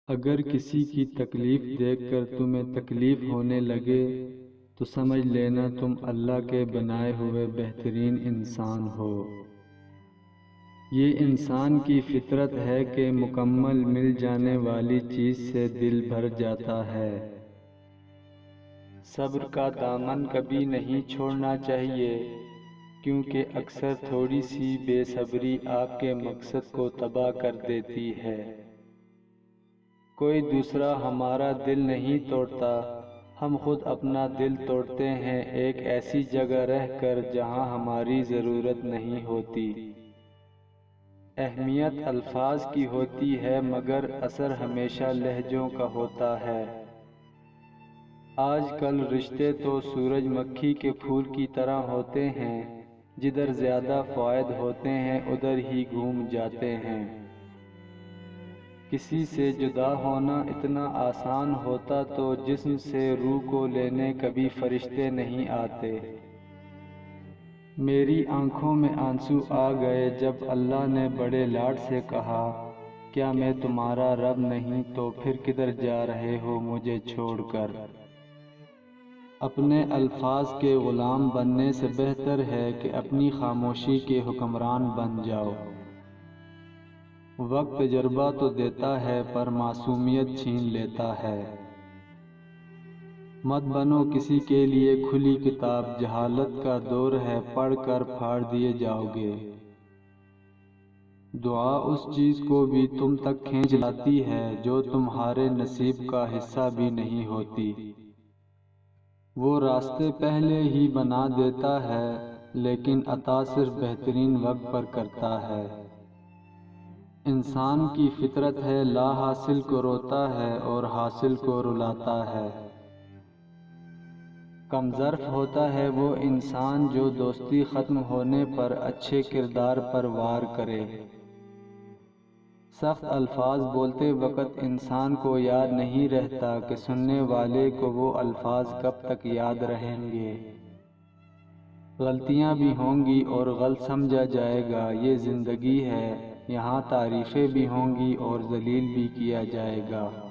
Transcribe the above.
اگر کسی کی تکلیف دیکھ کر تمہیں تکلیف ہونے لگے تو سمجھ لینا تم اللہ کے بنائے ہوئے بہترین انسان ہو۔ یہ انسان کی فطرت ہے کہ مکمل مل جانے والی چیز سے دل بھر جاتا ہے۔ صبر کا دامن کبھی نہیں چھوڑنا چاہیے، کیونکہ اکثر تھوڑی سی بے صبری آپ کے مقصد کو تباہ کر دیتی ہے۔ کوئی دوسرا ہمارا دل نہیں توڑتا، ہم خود اپنا دل توڑتے ہیں، ایک ایسی جگہ رہ کر جہاں ہماری ضرورت نہیں ہوتی۔ اہمیت الفاظ کی ہوتی ہے مگر اثر ہمیشہ لہجوں کا ہوتا ہے۔ آج کل رشتے تو سورج مکھی کے پھول کی طرح ہوتے ہیں، جدھر زیادہ فوائد ہوتے ہیں ادھر ہی گھوم جاتے ہیں۔ کسی سے جدا ہونا اتنا آسان ہوتا تو جسم سے روح کو لینے کبھی فرشتے نہیں آتے۔ میری آنکھوں میں آنسو آ گئے جب اللہ نے بڑے لاڈ سے کہا، کیا میں تمہارا رب نہیں تو پھر کدھر جا رہے ہو مجھے چھوڑ کر؟ اپنے الفاظ کے غلام بننے سے بہتر ہے کہ اپنی خاموشی کے حکمران بن جاؤ۔ وقت تجربہ تو دیتا ہے پر معصومیت چھین لیتا ہے۔ مت بنو کسی کے لیے کھلی کتاب، جہالت کا دور ہے پڑھ کر پھاڑ دیے جاؤ گے۔ دعا اس چیز کو بھی تم تک کھینچ لاتی ہے جو تمہارے نصیب کا حصہ بھی نہیں ہوتی۔ وہ راستے پہلے ہی بنا دیتا ہے لیکن عطا صرف بہترین وقت پر کرتا ہے۔ انسان کی فطرت ہے لا حاصل کو روتا ہے اور حاصل کو رلاتا ہے۔ کم ظرف ہوتا ہے وہ انسان جو دوستی ختم ہونے پر اچھے کردار پر وار کرے۔ سخت الفاظ بولتے وقت انسان کو یاد نہیں رہتا کہ سننے والے کو وہ الفاظ کب تک یاد رہیں گے۔ غلطیاں بھی ہوں گی اور غلط سمجھا جائے گا، یہ زندگی ہے، یہاں تعریفیں بھی ہوں گی اور ذلیل بھی کیا جائے گا۔